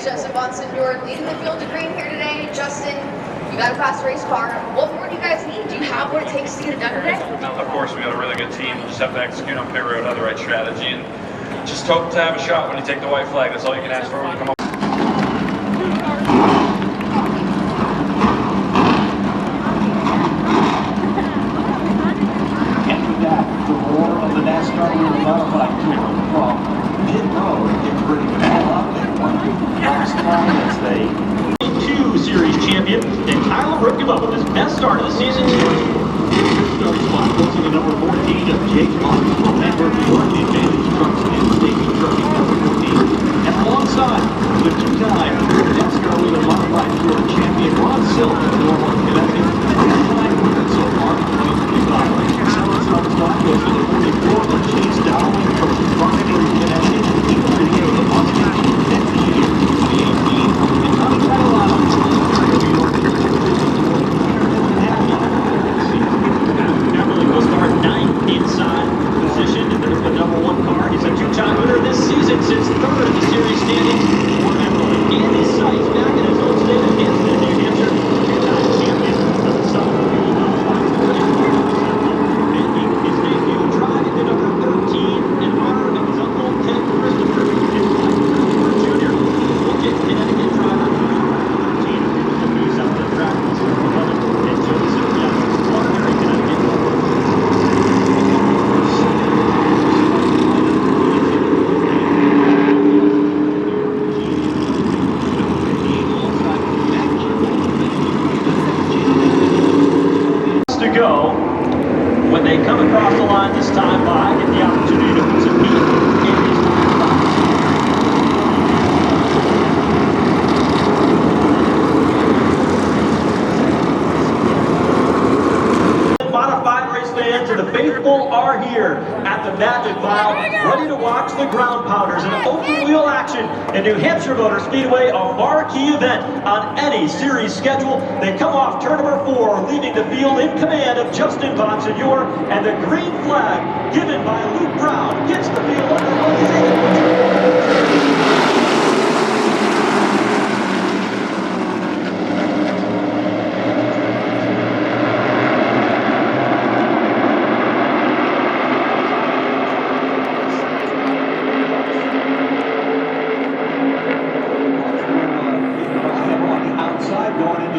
Justin Bunsen, you're leading the field to green here today. Justin, you got a fast race car. What more do you guys need? Do you have what it takes to get it done today? Of course, we got a really good team. We'll just have to execute on pit road, have the right strategy, and just hope to have a shot when you take the white flag. That's all you can ask for when you come up. After that, for more of the Nascar Whelen Modified Tour from pit road, it's pretty all up there. Last time as they 2 series champion, and Kyle Ripkema with his best start of the season. Starting spot goes to the number 14 of Jake Moss from Network York Advantage Trucks and Safety Trucking number 14. And alongside the 2-time Nascar Whelen Modified Tour champion Ron Silk of Norfolk, Connecticut. 5 wins so far in 2025. Second spot goes to the 44 of Chase Dowling from Rockford, Connecticut. He was the hero of the Mustang 15 years, 2018. And Tommy Catalano. Will start 9th inside position, and there's the number 1 car. He's a 2-time winner this season, sits 3rd in the series standings. For Emily, Andy Seitz back in his own state of Hampshire, New Hampshire, 2-time champion of the Southern Whelen Modified Tour. Making his debut, driving the number 13 in honor of his uncle Ted Christopher and Christopher Jr. We'll get Connecticut driver 13 the news out the track. 11 and Joseph Young, Waterbury, Connecticut. To go when they come across the line this time by, get the opportunity to meet in his Modified race fans and the faithful are here at the Magic Mile, ready to watch the ground pounders in open wheel action in New Hampshire Motor Speedway, a marquee event on any series schedule. They come off turn number 4, leaving the field in command of Justin Bonsignor, and the green flag given by Luke Brown gets the field underway.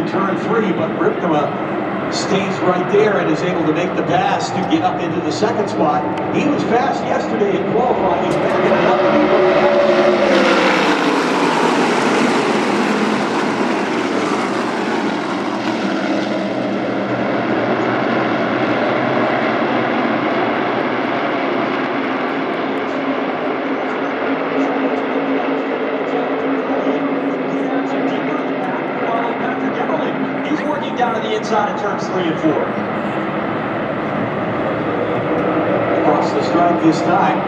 turn 3, but Ripkema stays right there and is able to make the pass to get up into the 2nd spot. He was fast yesterday in qualifying. He's backing it up. Down to the inside of turns 3 and 4. Across the stripe this time.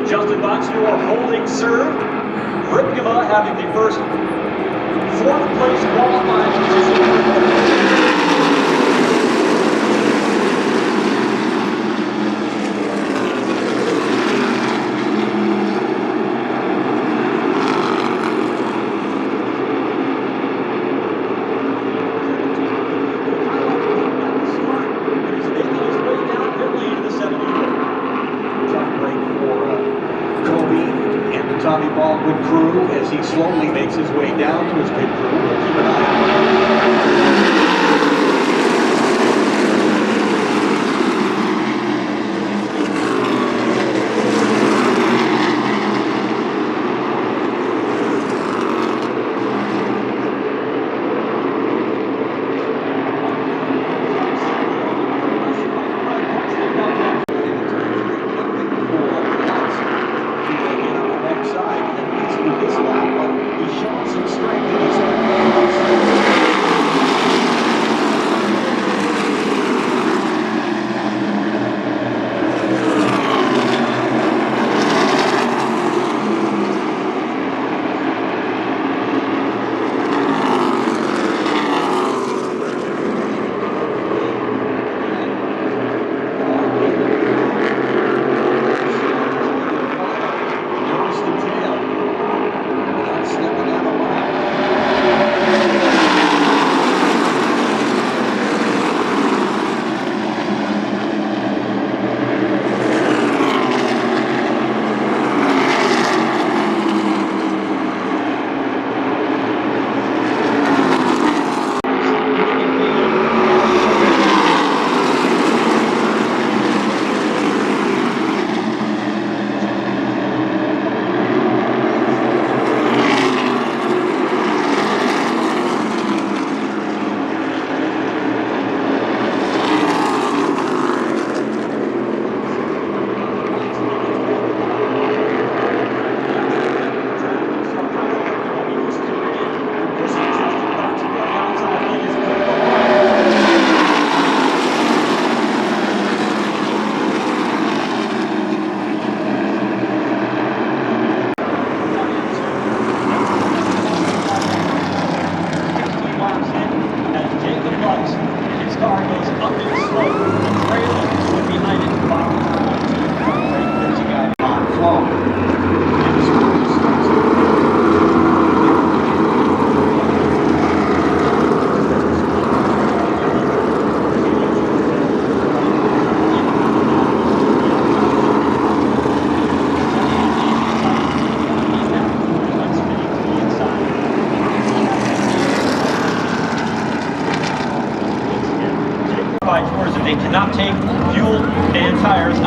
Justin Bonsignor holding serve. Ripkema having the first 4th place qualifying position. He's making his way down pit lane to the 70th. Tough break for Kobe and the Tommy Baldwin crew as he slowly makes his way down to his pit crew. We'll keep an eye on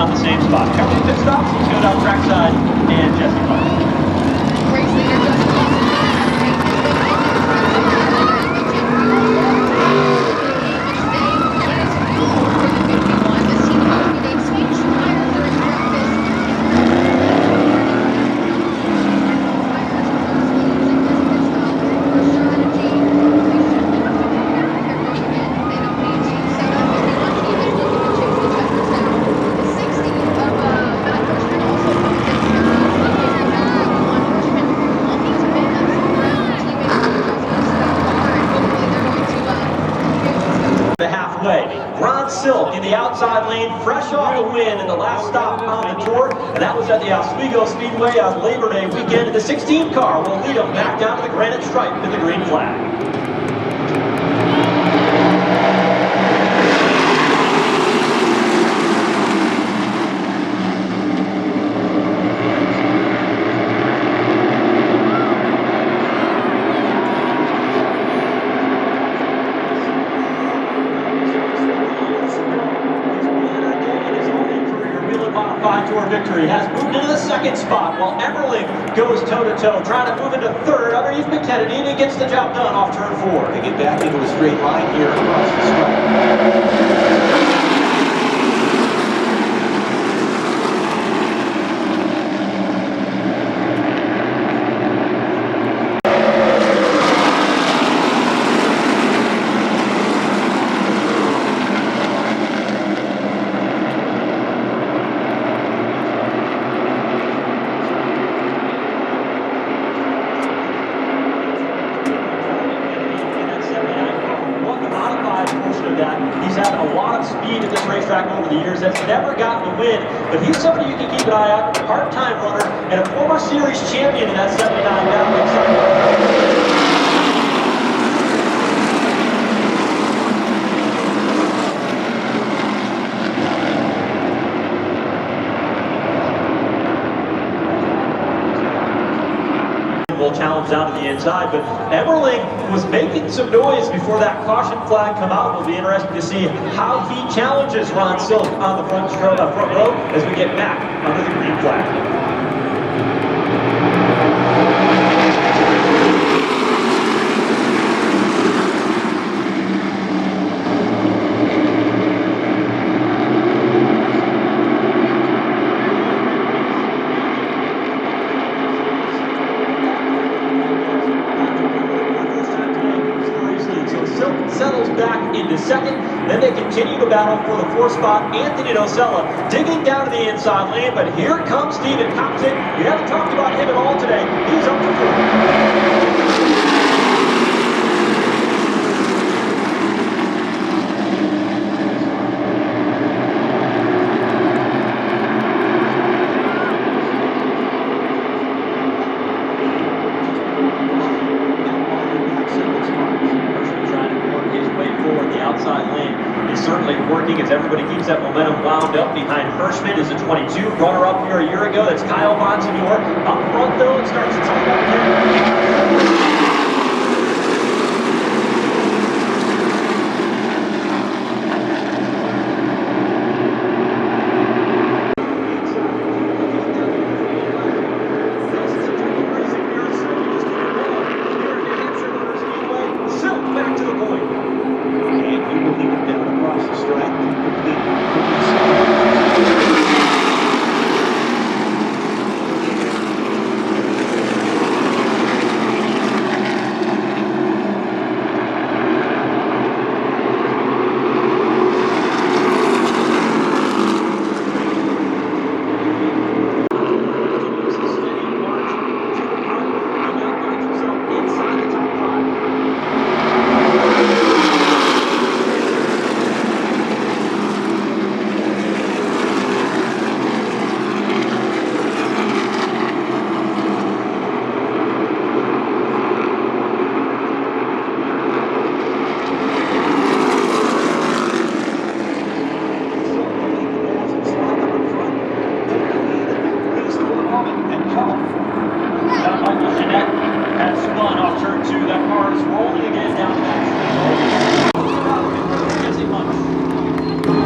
about the same spot. Covering pit stops, let's go down trackside and Jesse Clark. Race leader Justin Wilson. In the outside lane, fresh off a win in the last stop on the tour, and that was at the Oswego Speedway on Labor Day weekend. And the 16 car will lead them back down to the granite stripe in the green flag. Tour victory has moved into the second spot while Emmerling goes toe-to-toe, trying to move into third underneath McKennedy, and he gets the job done off turn 4. They get back into a straight line here across the stripe. He's had a lot of speed at this racetrack over the years. That's never gotten a win, but he's somebody you can keep an eye on. A part-time runner and a former series champion in that 79 Battle. Challenge down to the inside, but Emmerling was making some noise before that caution flag come out. It'll be interesting to see how he challenges Ron Silk on the front row as we get back under the green flag. Settles back into second, then they continue to battle for the 4th spot. Anthony Nocella digging down to the inside lane, but here comes Steven Compton. We haven't talked about him at all today. He's up to 4th. Certainly working as everybody keeps that momentum wound up. Behind Hirschman is a 22 runner-up here a year ago. That's Kyle Bonsignor. Up front though, it starts to tighten up here.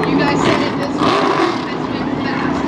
You guys said it this week. It's been fast.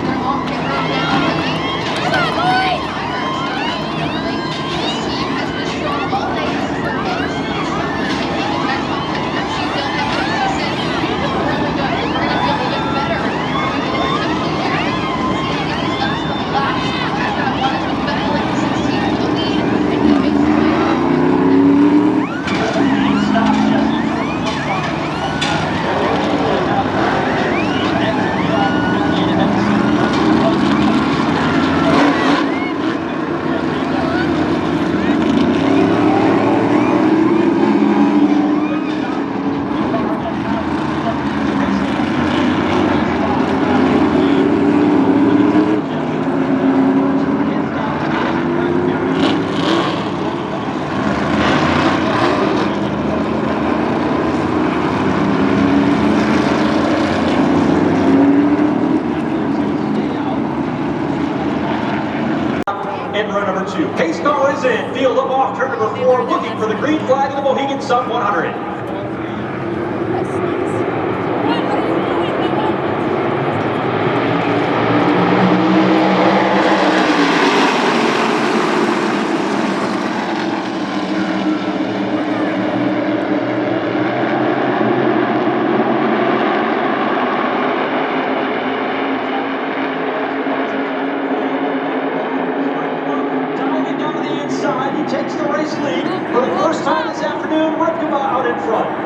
in row number 2. Pace car is in. Field up off turn number 4, looking for the green flag of the Mohegan Sun 100.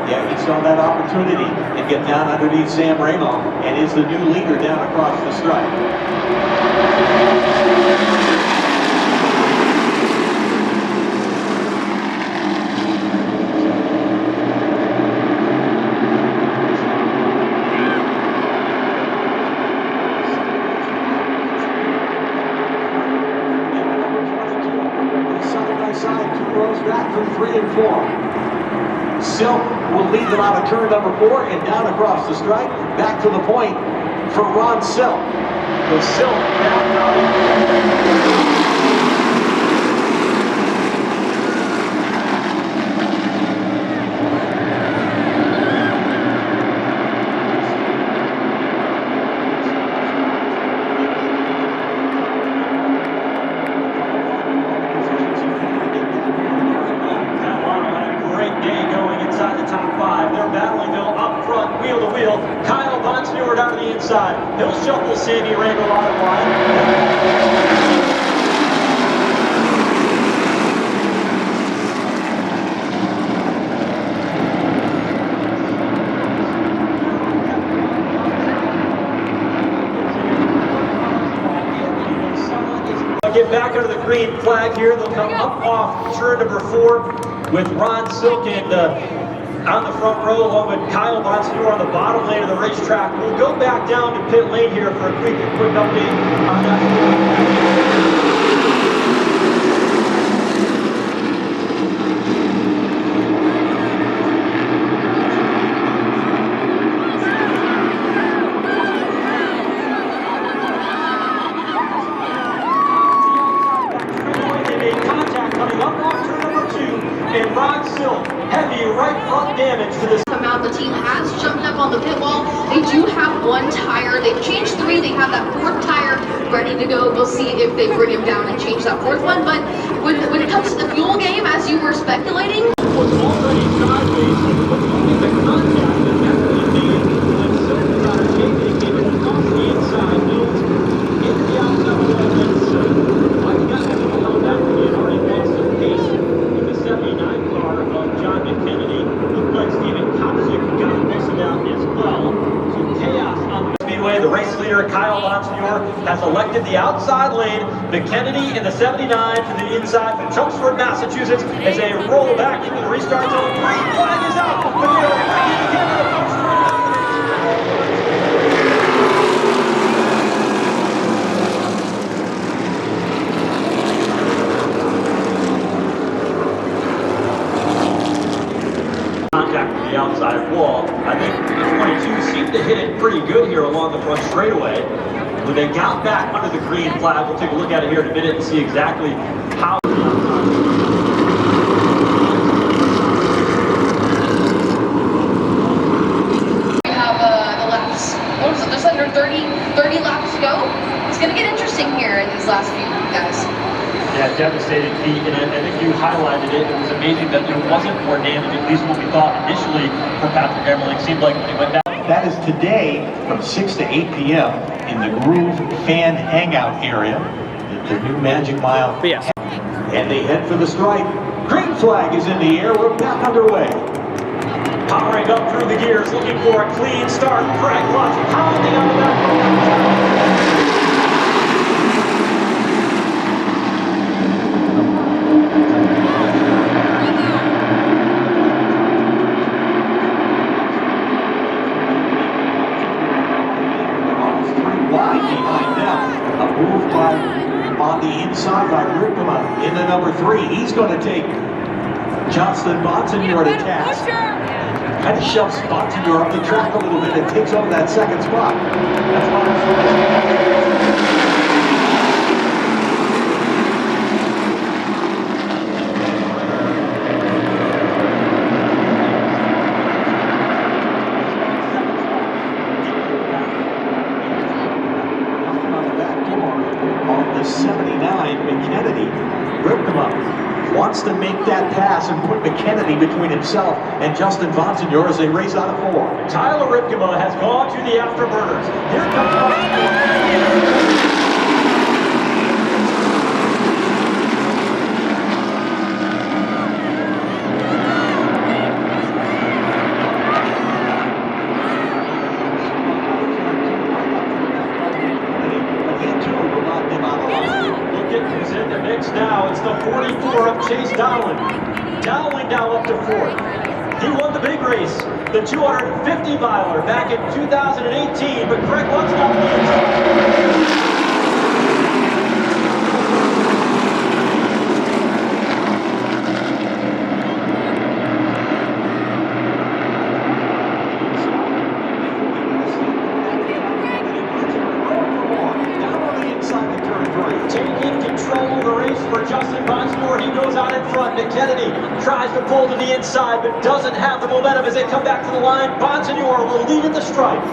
Yeah, he saw that opportunity and get down underneath Sam Ramo and is the new leader down across the stripe. Side by side, 2 rows back from 3 and 4. Silk will lead them out of turn number 4 and down across the stripe. Back to the point for Ron Silk. The Silk down out. He'll shuffle Sammy Randall out of line. Get back under the green flag here. They'll come up off turn number 4 with Ron Silk and on the front row, along with Kyle Bonsignor on the bottom lane of the racetrack. We'll go back down to pit lane here for a quick update on that. The team has jumped up on the pit wall. They do have 1 tire. They've changed 3. They have that 4th tire ready to go. We'll see if they bring him down and change that 4th one. But when it comes to the fuel game, as you were speculating, was already sideways, but looking at contact and definitely made when Silk got a changing, gave it across the inside, built into the outside wall, and like that, he held back and he had already lost some pace with the 79 car of John McKennedy. Looked like Stephen Kopsick got most of that as well. So chaos on the Speedway. The race leader, Kyle Bonsignor, has elected the outside lane. McKennedy in the 79 to the inside from Chelmsford, Massachusetts, as they roll back into the restart zone. Green flag is out, but they are bringing it into the post. Contact with the outside wall. I think the 22 seemed to hit it pretty good here along the front straightaway. When they got back under the green flag, we'll take a look at it here in a minute and see exactly how. we have the laps. What was it? Just under 30 laps to go. It's going to get interesting here in these last few guys. Yeah, devastating feat, and I think you highlighted it. It was amazing that there wasn't more damage, at least what we thought initially for Patrick Emerling. Seemed like when he went back. That is today from 6 to 8 p.m. in the Groove Fan Hangout area at the new Magic Mile. Yes. And they head for the stripe. Green flag is in the air. We're back underway. Powering up through the gears, looking for a clean start. Greg Lutz pounding on the back. On the inside by Rickman in the number 3. He's going to take Johnston Bonsignor to task. Kind of shoves Bonsignor up the track a little bit and takes over that 2nd spot. That's 29, McKennedy. Ripkema wants to make that pass and put McKennedy between himself and Justin Bonsignor as they race out of 4. Tyler Ripkema has gone to the afterburners. Here comes now. It's the 44 of Chase Dowling. Dowling now up to 4th. He won the big race, the 250 miler back in 2018, but Greg Lutz's not the inside. Kennedy tries to pull to the inside, but doesn't have the momentum as they come back to the line. Bonsignor will lead at the stripe.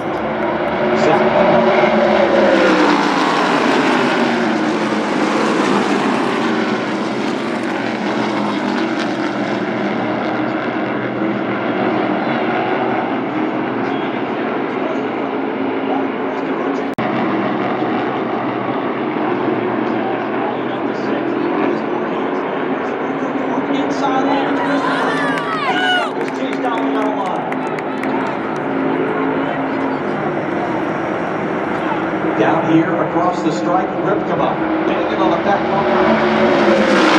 Down here across the stripe, Ripkema banging on the back bumper.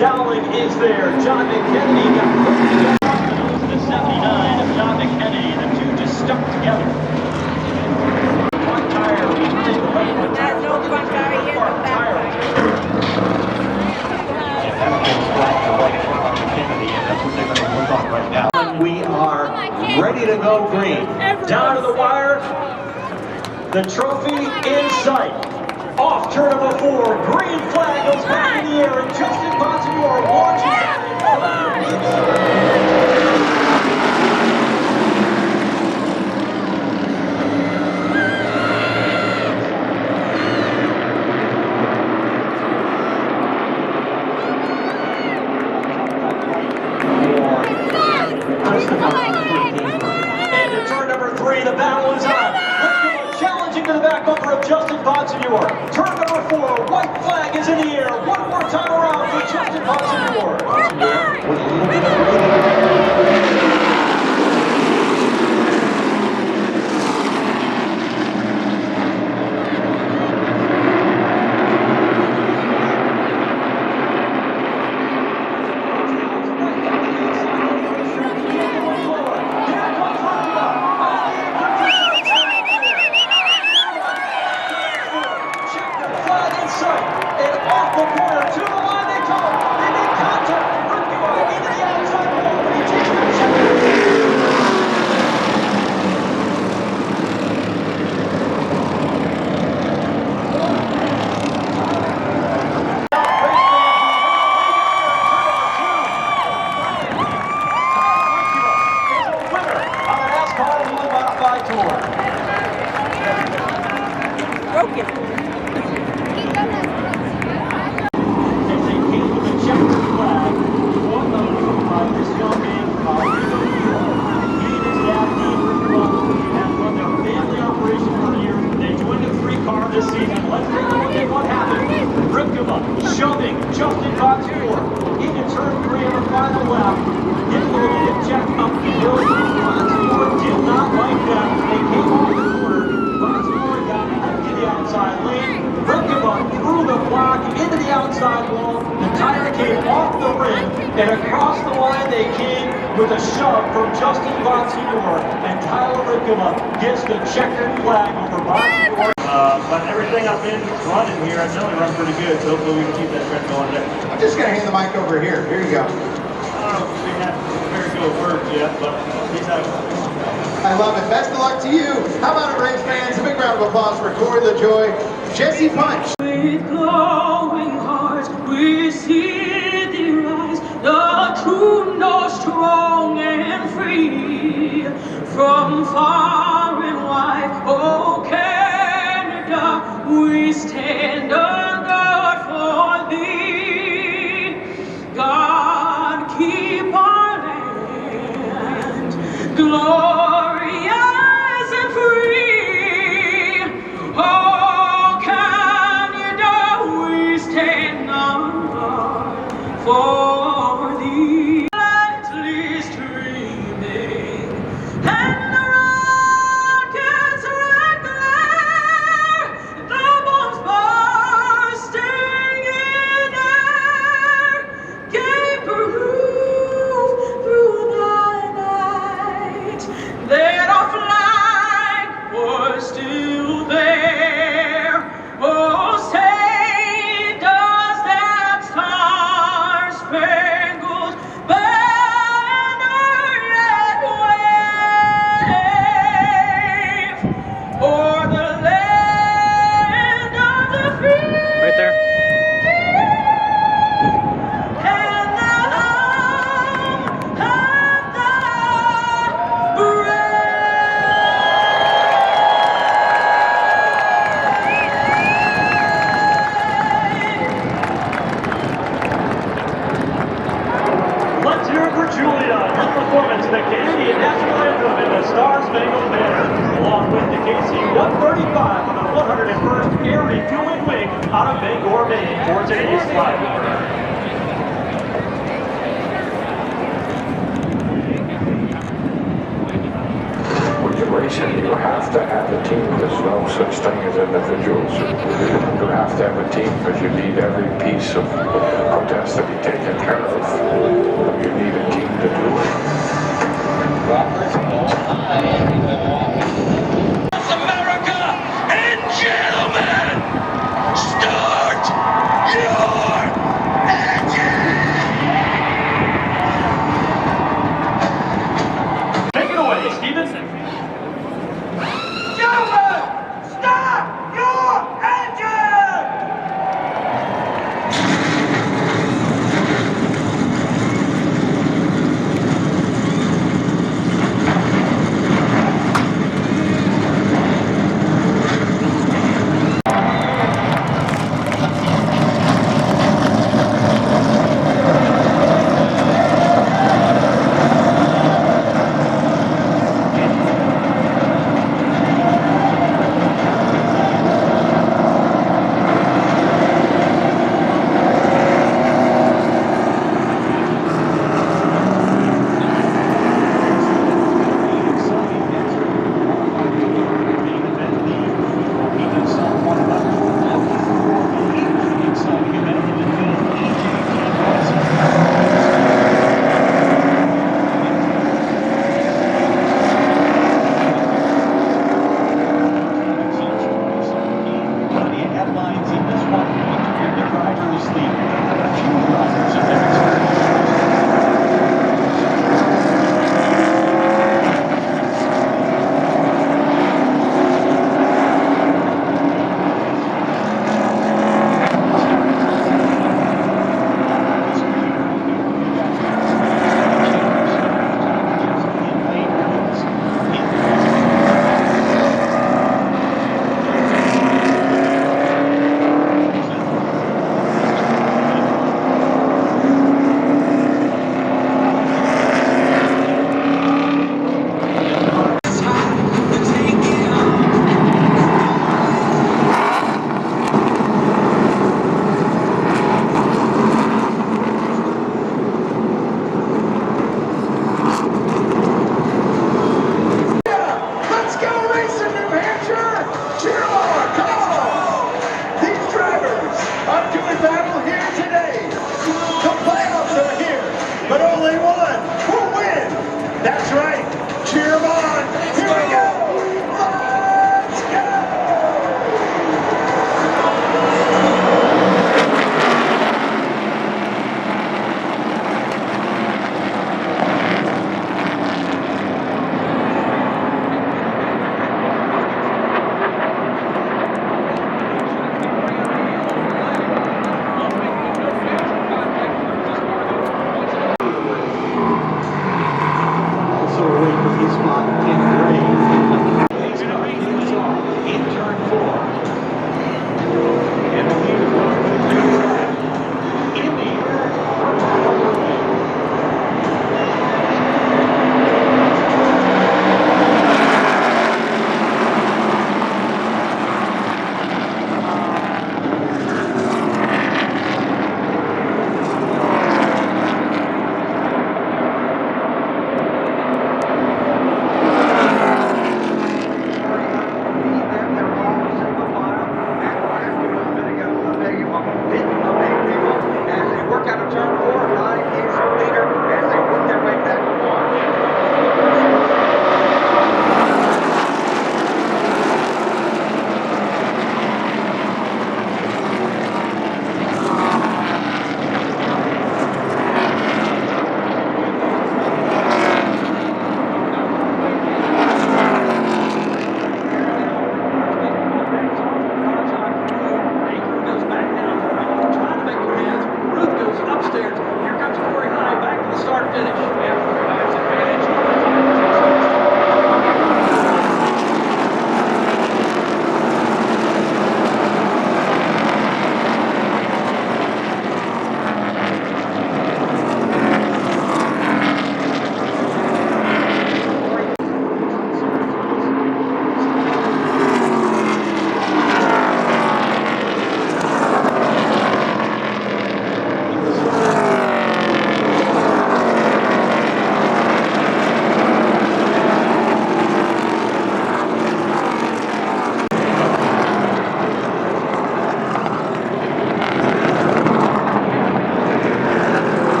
Dowling is there. John McKennedy got to the 79 of John McKennedy. The two just stuck together. One tire behind the left one tire. No front tire here, no back tire. And that gets flat to right in front of McKennedy, and that's what they're going to work on right now. We are ready to go green. Down to the wire. The trophy in sight. Off turn number 4, green flag goes back in the air, and Justin Bonsignor launches out in front. Into turn number 3, the battle is on. Challenging to the back bumper of Justin Bonsignor. Turn number 4, white flag is in the air. One more time around for Justin Bonsignor. Bonsignor with a little bit of Shoving Justin Bonsignor into turn 3 on the final lap. Get a little hip check up the hill. Bonsignor did not like that. They came over the corner. Bonsignor got into the outside lane. Ripkema through the block into the outside wall. The tire came off the rim, and across the line they came with a shove from Justin Bonsignor. And Tyler Ripkema gets the checkered flag over Bonsignor. But everything I've been running here, I've generally run pretty good, so hopefully we can keep that trend going there. I'm just going to hand the mic over here. Here you go. I don't know if we have very good words yet, but he's out. I love it. Best of luck to you. How about it, race fans? A big round of applause for Corey LaJoy, Jesse Punch. With glowing hearts, we see thee rise, the true, no strong and free. From far and wide, oh Canada, we stand on guard for thee. God, keep our land glorious and free. Oh Canada, we stand on guard for thee. Lightly streaming and the rockets regular, the bombs bursting in air, gave proof through the night that our flag was still there. Oh, say does that star-spangled banner yet wave o'er the land of the free? Right there. And the home of the brave. Let's hear it for Julia. Her performance, the Canadian National Anthem in the Star-Spangled Banner, along with the KC-135 on the 101st Air Refueling Wing out of Bangor, Maine for today's flight. When you're racing, you have to have a team. There's no such thing as individuals. You have to have a team because you need every piece of protest to be taken care of. You need a team to do it. America and gentlemen, start your Take it away, Stephen. gentlemen, start your engine!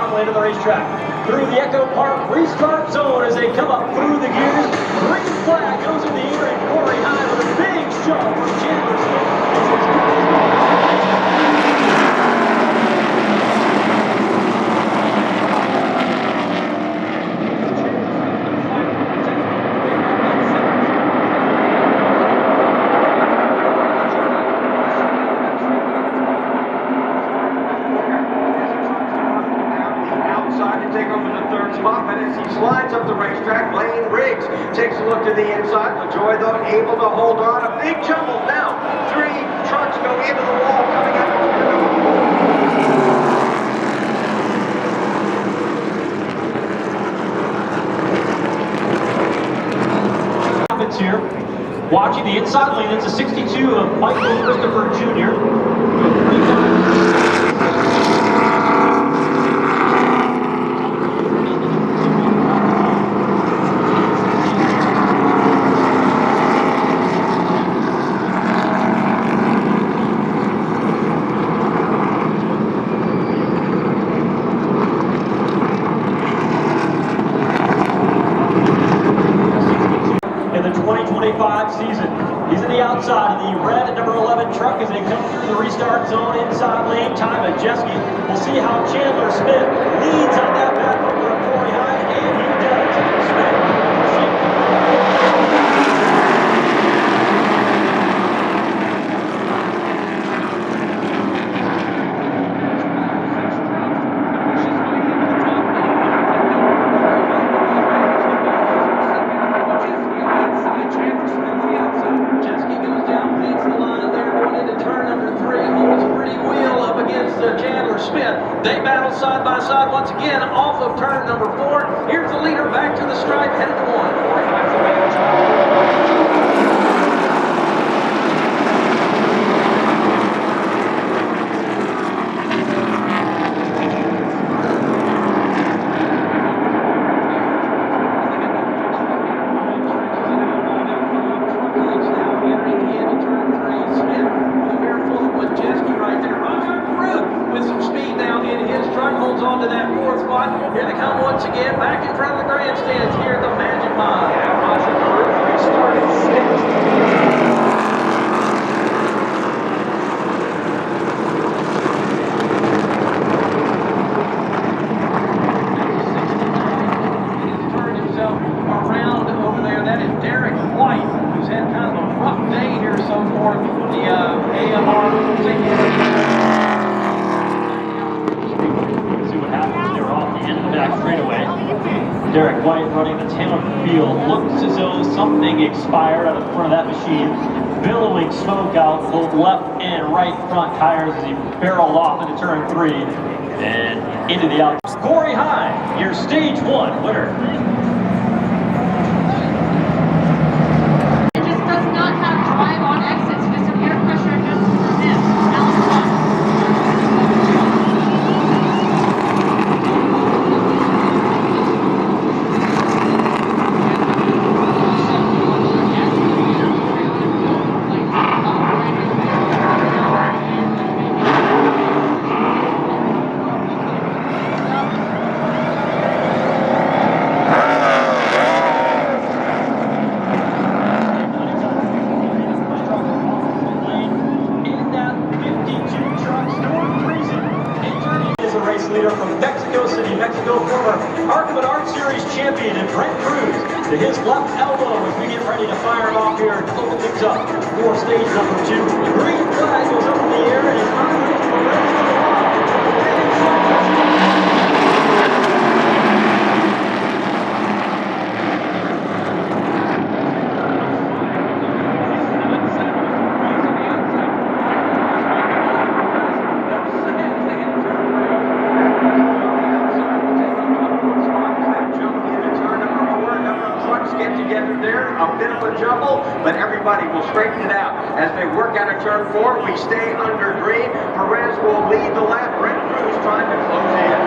bottom lane of the racetrack. Through the Echo Park restart zone as they come up through the gears. Green flag goes in the air and Corey High with a big shove from Chandler Smith. Slides up the racetrack, Lane Riggs takes a look to the inside. LaJoy, though, able to hold on. A big jumble now. 3 trucks go into the wall coming out of Happens here. Watching the inside lane, it's a 62 of Michael Christopher Jr. Season. He's in the outside of the red number 11 truck as they come through the restart zone inside lane. Time Majeski. We'll see how Chandler Smith leads on that back over of Corey Hine, and he does. Smith. They battle side by side once again off of turn number 4. Here's the leader back to the stripe, headed to 1. Holds on to that 4th spot. Here they come once again, back in front of the grandstands here at the Magic Mile. Yeah, Roger Crew restarted 6. He's turned himself around over there. That is Derek White, who's had kind of a rough day here so far. The AMR straightaway. Derek White running the tail of the field. Looks as though something expired out of the front of that machine. Billowing smoke out both left and right front tires as he barreled off into turn 3 and into the out. Corey Hine, your stage 1 winner. It just does not have drive on exits with some air pressure adjustments for him. Leader from Mexico City, Mexico, former Art Series champion, and Brent Cruz to his left elbow as we get ready to fire him off here and open things up for stage number 2. The green flag goes up in the air and is on the way to the but everybody will straighten it out. As they work out of turn 4, we stay under green. Perez will lead the lap. Brent Cruz trying to close in.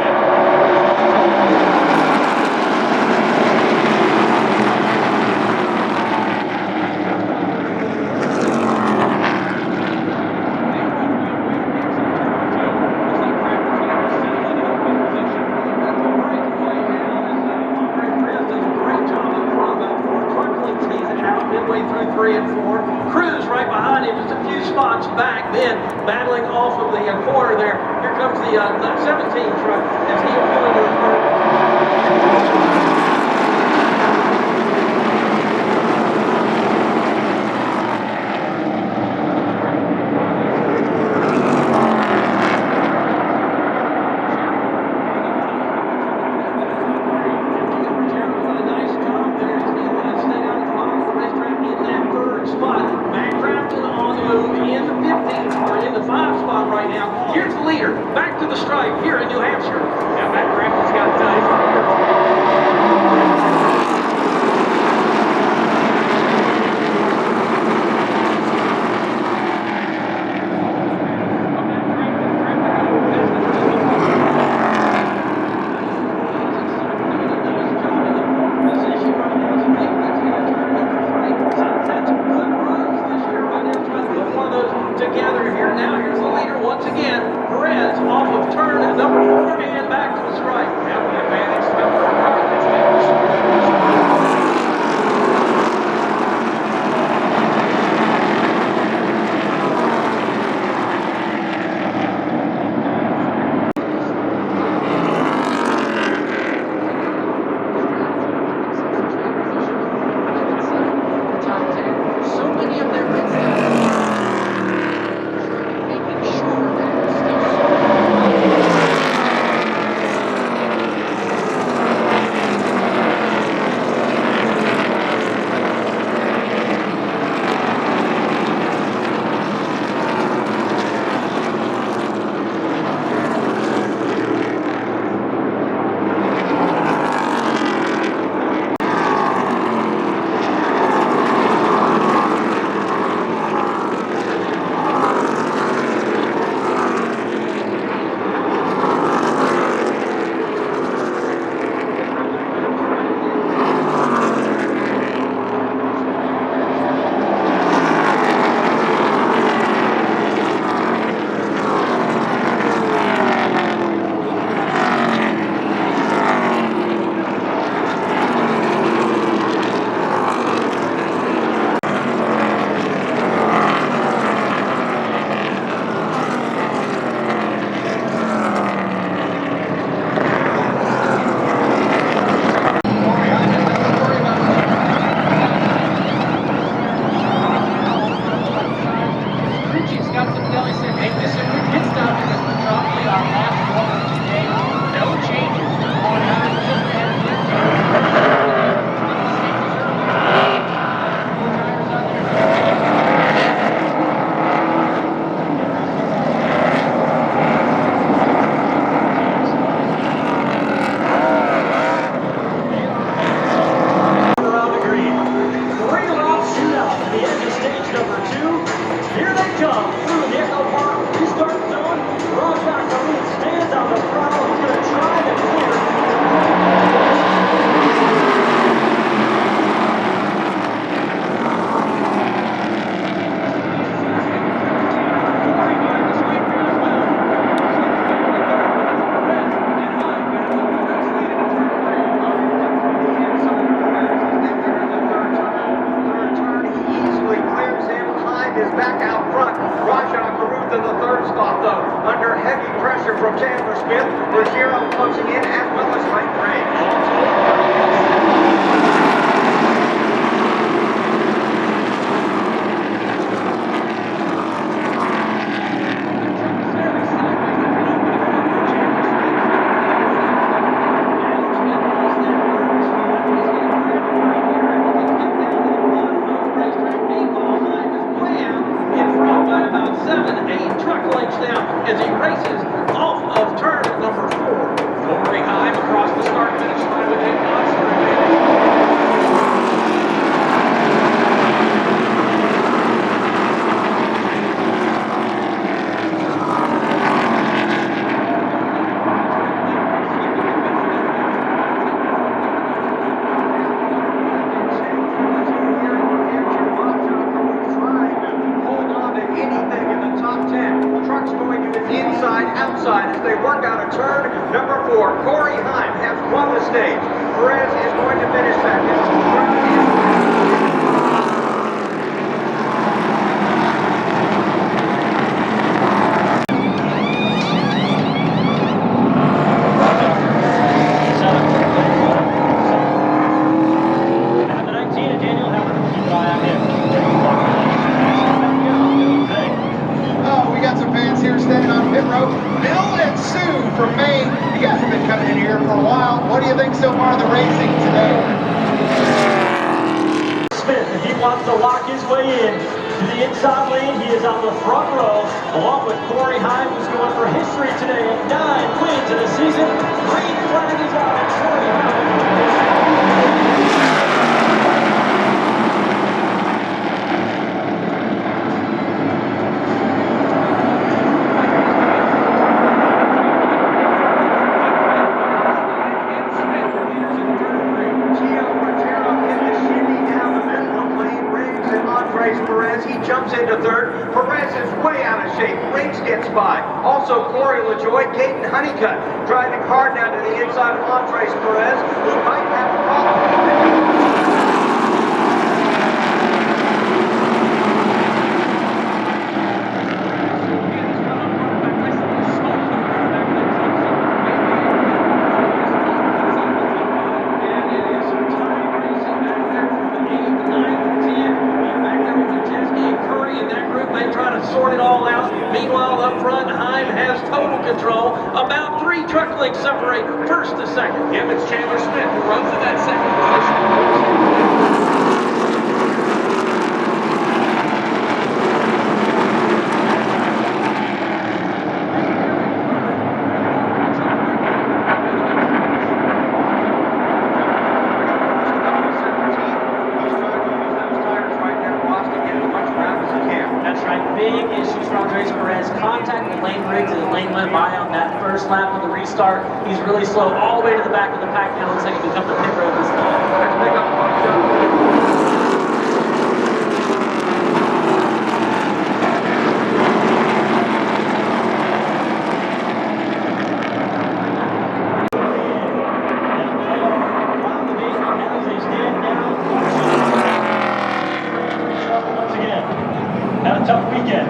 spots back then, battling off of the corner there. Here comes the 17 truck as he is going to back to the stripe here in New Hampshire. Yeah, Matt Grafton's got time. Together here now. Here's the leader once again. Perez off of turn number 4 and back to the stripe. Now the advantage number 4. So many of their wins making sure while. What do you think so far of the racing today? Smith, if he wants to lock his way in to the inside lane, he is on the front row, along with Corey Heim, who's going for history today at 9 wins in the season. Green flag is out, and Corey Heim. He jumps into third. Perez is way out of shape. Riggs gets by. Also, Corey LaJoie, Caden Honeycutt driving hard down to the inside of Andres Perez, who might have a problem. Sort it all out. Meanwhile, up front, Heim has total control. About 3 truck lengths separate first to second. Yep, it's Chandler Smith who runs in that second position. Big issues for Andres Perez. Contact with Lane Riggs as Lane went by on that first lap of the restart. He's really slow all the way to the back of the pack now. Looks like he becomes the pit road this Tough weekend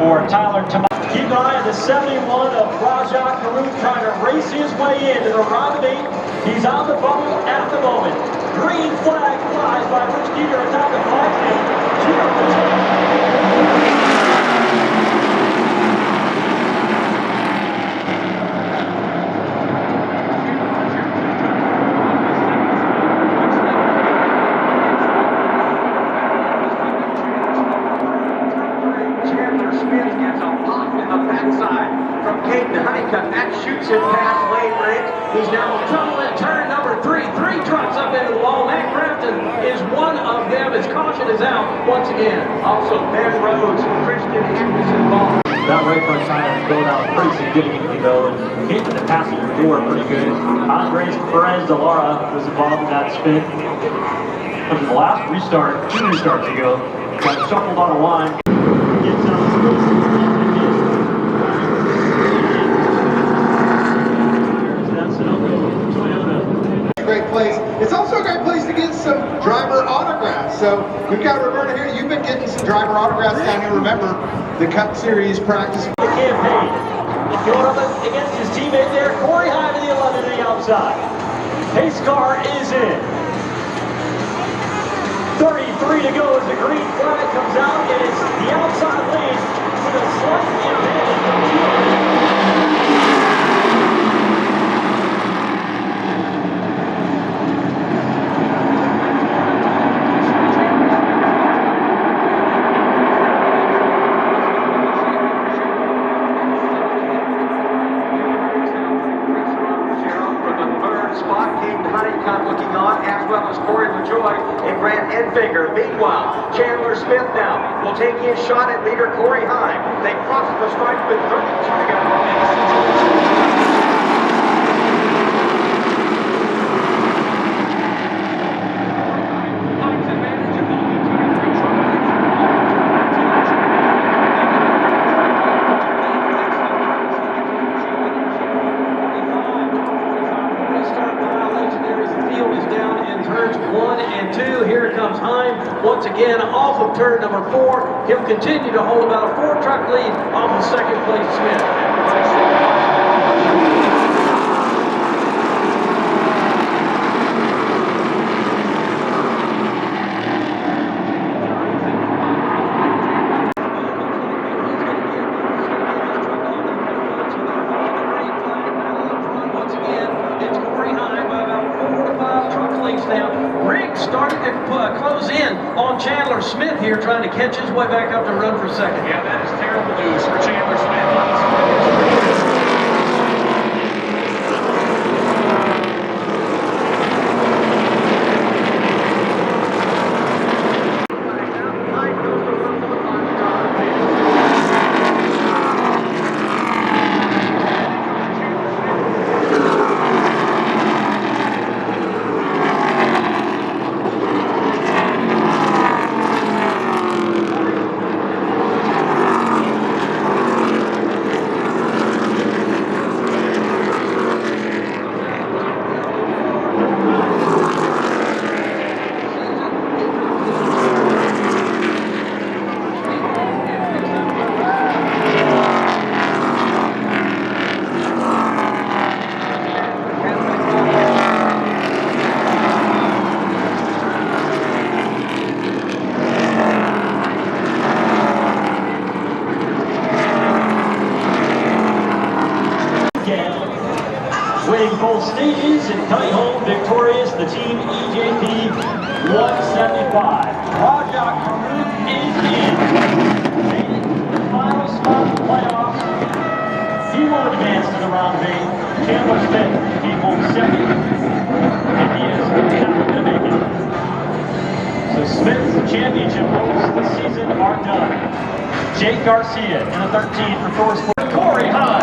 for Tyler Tomas. Keep an eye on the 71 of Rajah Karoon trying to race his way into the round of 8. He's on the bubble at the moment. Green flag flies by Rich Dieter atop the flag. That shoots him past Lane Riggs. He's now in trouble at turn number 3. 3 trucks up into the wall. Matt Crafton is one of them. His caution is out once again. Also, Ben Rhodes, Christian Anderson involved. That right front tire is going out pretty significantly though, and hit the passenger door pretty good. Andres Perez de Lara was involved in that spin. But in the last restart, 2 restarts ago, got shuffled on a line. Gets out of space. Great place. It's also a great place to get some driver autographs. So we've got Roberta here. You've been getting some driver autographs down here. Remember the Cup Series practice. The campaign. Going up against his teammate there, Corey Heim in the 11 to the outside. Pace car is in. 33 to go as the green flag comes out, and it's the outside lane with a slight advantage. Looking on, as well as Corey LaJoie and Grant Enfinger. Meanwhile, Chandler Smith now will take his shot at leader Corey Heim. They cross the stripe with 32 to go. Once again, off of turn number 4, he'll continue to hold about a 4-truck lead off of second place Smith. Once again, it's starting to close in on Chandler Smith here, trying to catch his way back up to run for second. Yeah, that is terrible news for Chandler Smith. Winning both stages and coming home victorious, the team EJP 175. Rajak Harmoon is in. Made it to the final spot of the playoffs. He will advance to the round of 8. Chandler Smith came home second, and he is not going to make it. So Smith's championship hopes this season are done. Jake Garcia in the 13 for Thor Sport. Corey Hahn